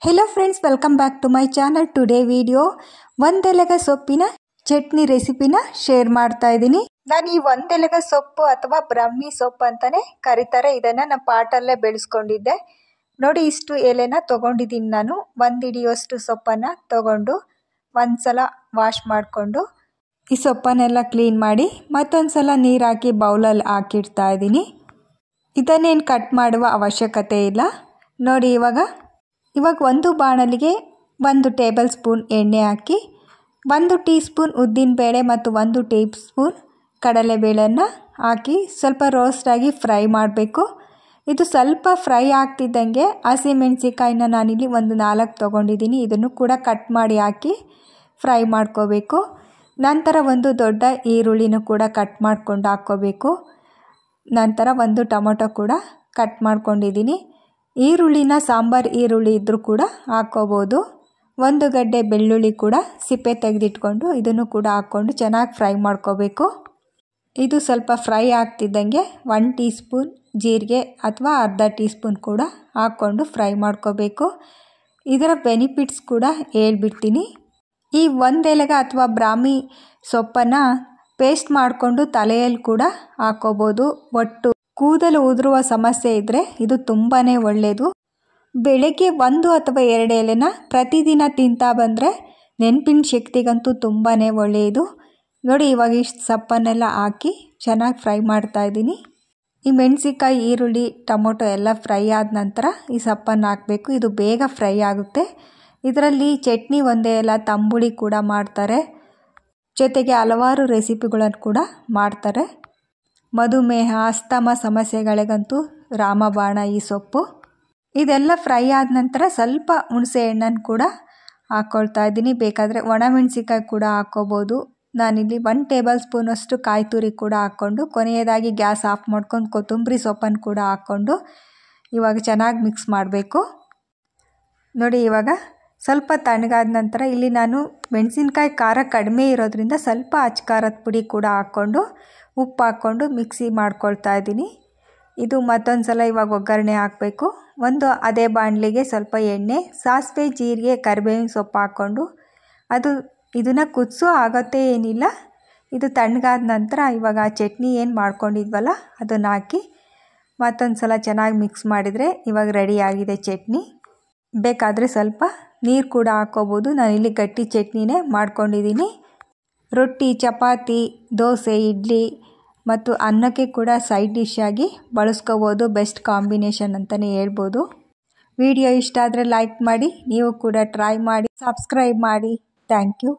Hello friends, welcome back to my channel. Today video ಒಂದೆಲಗ ಸೊಪ್ಪಿನ ಚಟ್ನಿ ರೆಸಿಪಿನ ಶೇರ್ ಮಾಡ್ತಾ ಇದ್ದೀನಿ. ನಾನು ಈ ಒಂದೆಲಗ ಸೊಪ್ಪು ಅಥವಾ ಬ್ರಾಹ್ಮಿ ಸೊಪ್ಪು ಅಂತಾನೆ ಕರೀತಾರೆ. ಇದನ್ನು ನಮ್ಮ ಪಾಟಲ್ಲೇ ಬೆಳೆಸ್ಕೊಂಡಿದ್ದೆ. ನೋಡಿ, ಇಷ್ಟು ಎಲೆನ ತೊಗೊಂಡಿದ್ದೀನಿ. ನಾನು ಒಂದು ಹಿಡಿಯೋಷ್ಟು ಸೊಪ್ಪನ್ನು ತೊಗೊಂಡು ಒಂದ್ಸಲ ವಾಶ್ ಮಾಡಿಕೊಂಡು ಈ ಸೊಪ್ಪನ್ನೆಲ್ಲ ಕ್ಲೀನ್ ಮಾಡಿ ಮತ್ತೊಂದು ಸಲ ನೀರು ಹಾಕಿ ಬೌಲಲ್ಲಿ ಹಾಕಿಡ್ತಾ ಇದ್ದೀನಿ. ಇದನ್ನೇನು ಕಟ್ ಮಾಡುವ ಅವಶ್ಯಕತೆ ಇಲ್ಲ. ನೋಡಿ, ಇವಾಗ ಒಂದು ಬಾಣಲಿಗೆ 1 ಟೇಬಲ್ ಸ್ಪೂನ್ ಎಣ್ಣೆ ಹಾಕಿ 1 ಟೀ ಸ್ಪೂನ್ ಉದ್ದಿನಬೇಳೆ ಮತ್ತು 1 ಟೀ ಸ್ಪೂನ್ ಕಡಲೆಬೇಳೆಯನ್ನು ಹಾಕಿ ಸ್ವಲ್ಪ ರೋಸ್ಟಾಗಿ ಫ್ರೈ ಮಾಡಬೇಕು. ಇದು ಸ್ವಲ್ಪ ಫ್ರೈ ಆಗ್ತಿದ್ದಂಗೆ ಹಸಿಮೆಣಸಿಕಾಯಿನ ನಾನಿಲ್ಲಿ 4 ತೊಗೊಂಡಿದ್ದೀನಿ. ಇದನ್ನು ಕೂಡ ಕಟ್ ಮಾಡಿ ಹಾಕಿ ಫ್ರೈ ಮಾಡ್ಕೋಬೇಕು. ನಂತರ 1 ದೊಡ್ಡ ಈರುಳ್ಳಿನೂ ಕೂಡ ಕಟ್ ಮಾಡ್ಕೊಂಡು ಹಾಕ್ಕೋಬೇಕು. ನಂತರ 1 ಟೊಮೊಟೊ ಕೂಡ ಕಟ್ ಮಾಡ್ಕೊಂಡಿದ್ದೀನಿ. ಈರುಳ್ಳಿನ ಸಾಂಬಾರು ಈರುಳ್ಳಿ ಇದ್ದರೂ ಕೂಡ ಹಾಕ್ಕೋಬೋದು. 1 ಗಡ್ಡೆ ಬೆಳ್ಳುಳ್ಳಿ ಕೂಡ ಸಿಪ್ಪೆ ತೆಗೆದಿಟ್ಕೊಂಡು ಇದನ್ನು ಕೂಡ ಹಾಕ್ಕೊಂಡು ಚೆನ್ನಾಗಿ ಫ್ರೈ ಮಾಡ್ಕೋಬೇಕು. ಇದು ಸ್ವಲ್ಪ ಫ್ರೈ ಆಗ್ತಿದ್ದಂಗೆ 1 ಟೀ ಸ್ಪೂನ್ ಜೀರಿಗೆ ಅಥವಾ ಅರ್ಧ ಟೀ ಸ್ಪೂನ್ ಕೂಡ ಹಾಕ್ಕೊಂಡು ಫ್ರೈ ಮಾಡ್ಕೋಬೇಕು. ಇದರ ಬೆನಿಫಿಟ್ಸ್ ಕೂಡ ಹೇಳ್ಬಿಡ್ತೀನಿ. ಈ ಒಂದೆಲಗ ಅಥವಾ ಬ್ರಾಹ್ಮಿ ಸೊಪ್ಪನ್ನು ಪೇಸ್ಟ್ ಮಾಡಿಕೊಂಡು ತಲೆಯಲ್ಲಿ ಕೂಡ ಹಾಕ್ಕೋಬೋದು. ಒಟ್ಟು ಕೂದಲು ಉದುರುವ ಸಮಸ್ಯೆ ಇದ್ದರೆ ಇದು ತುಂಬಾ ಒಳ್ಳೆಯದು. ಬೆಳಗ್ಗೆ 1 ಅಥವಾ 2 ಎಲೆನ ಪ್ರತಿದಿನ ತಿಂತಾ ಬಂದರೆ ನೆನಪಿನ ಶಕ್ತಿಗಂತೂ ತುಂಬಾ ಒಳ್ಳೆಯದು. ನೋಡಿ, ಇವಾಗ ಇಷ್ಟು ಸೊಪ್ಪನ್ನೆಲ್ಲ ಹಾಕಿ ಚೆನ್ನಾಗಿ ಫ್ರೈ ಮಾಡ್ತಾಯಿದ್ದೀನಿ. ಈ ಮೆಣಸಿಕಾಯಿ, ಈರುಳ್ಳಿ, ಟೊಮೊಟೊ ಎಲ್ಲ ಫ್ರೈ ಆದ ನಂತರ ಈ ಸೊಪ್ಪನ್ನು ಹಾಕಬೇಕು. ಇದು ಬೇಗ ಫ್ರೈ ಆಗುತ್ತೆ. ಇದರಲ್ಲಿ ಚಟ್ನಿ ಒಂದೇ ಅಲ್ಲ, ತಂಬುಳಿ ಕೂಡ ಮಾಡ್ತಾರೆ. ಜೊತೆಗೆ ಹಲವಾರು ರೆಸಿಪಿಗಳನ್ನು ಕೂಡ ಮಾಡ್ತಾರೆ. ಮಧುಮೇಹ, ಅಸ್ತಮ ಸಮಸ್ಯೆಗಳಿಗಂತೂ ರಾಮಬಾಣ ಈ ಸೊಪ್ಪು. ಇದೆಲ್ಲ ಫ್ರೈ ಆದ ನಂತರ ಸ್ವಲ್ಪ ಹುಣಸೆ ಹಣ್ಣನ್ನು ಕೂಡ ಹಾಕ್ಕೊಳ್ತಾ ಇದ್ದೀನಿ. ಬೇಕಾದರೆ ಒಣಮೆಣಸಿಕಾಯಿ ಕೂಡ ಹಾಕ್ಕೋಬೋದು. ನಾನಿಲ್ಲಿ 1 ಟೇಬಲ್ ಸ್ಪೂನಷ್ಟು ಕಾಯಿ ತುರಿ ಕೂಡ ಹಾಕ್ಕೊಂಡು ಕೊನೆಯದಾಗಿ ಗ್ಯಾಸ್ ಆಫ್ ಮಾಡ್ಕೊಂಡು ಕೊತ್ತಂಬರಿ ಸೊಪ್ಪನ್ನು ಕೂಡ ಹಾಕ್ಕೊಂಡು ಇವಾಗ ಚೆನ್ನಾಗಿ ಮಿಕ್ಸ್ ಮಾಡಬೇಕು. ನೋಡಿ, ಇವಾಗ ಸ್ವಲ್ಪ ತಣ್ಣಗಾದ ನಂತರ ಇಲ್ಲಿ ನಾನು ಮೆಣಸಿನ್ಕಾಯಿ ಖಾರ ಕಡಿಮೆ ಇರೋದ್ರಿಂದ ಸ್ವಲ್ಪ ಅಚ್ಚ ಖಾರದ ಪುಡಿ ಕೂಡ ಹಾಕ್ಕೊಂಡು ಉಪ್ಪು ಹಾಕ್ಕೊಂಡು ಮಿಕ್ಸಿ ಮಾಡ್ಕೊಳ್ತಾ ಇದ್ದೀನಿ. ಇದು ಮತ್ತೊಂದು ಸಲ ಇವಾಗ ಒಗ್ಗರಣೆ ಹಾಕಬೇಕು. ಅದೇ ಬಾಣಲಿಗೆ ಸ್ವಲ್ಪ ಎಣ್ಣೆ, ಸಾಸಿವೆ, ಜೀರಿಗೆ, ಕರಿಬೇವಿನ ಸೊಪ್ಪು ಹಾಕ್ಕೊಂಡು ಇದನ್ನು ಕುದಿಸೋ ಅಗತ್ಯ ಏನಿಲ್ಲ. ಇದು ತಣ್ಣಗಾದ ನಂತರ ಇವಾಗ ಚಟ್ನಿ ಏನು ಮಾಡ್ಕೊಂಡಿದ್ವಲ್ಲ ಅದನ್ನು ಹಾಕಿ ಮತ್ತೊಂದು ಸಲ ಚೆನ್ನಾಗಿ ಮಿಕ್ಸ್ ಮಾಡಿದರೆ ಇವಾಗ ರೆಡಿಯಾಗಿದೆ ಚಟ್ನಿ. ಬೇಕಾದರೆ ಸ್ವಲ್ಪ ನೀರು ಕೂಡ ಹಾಕ್ಕೋಬೋದು. ನಾನಿಲ್ಲಿ ಗಟ್ಟಿ ಚಟ್ನಿನೇ ಮಾಡ್ಕೊಂಡಿದ್ದೀನಿ. ರೊಟ್ಟಿ, ಚಪಾತಿ, ದೋಸೆ, ಇಡ್ಲಿ ಮತ್ತು ಅನ್ನಕ್ಕೆ ಕೂಡ ಸೈಡ್ ಡಿಶ್ ಆಗಿ ಬಳಸ್ಕೋಬೋದು. ಬೆಸ್ಟ್ ಕಾಂಬಿನೇಷನ್ ಅಂತಲೇ ಹೇಳ್ಬೋದು. ವಿಡಿಯೋ ಇಷ್ಟ ಆದರೆ ಲೈಕ್ ಮಾಡಿ, ನೀವು ಕೂಡ ಟ್ರೈ ಮಾಡಿ, ಸಬ್ಸ್ಕ್ರೈಬ್ ಮಾಡಿ. Thank you.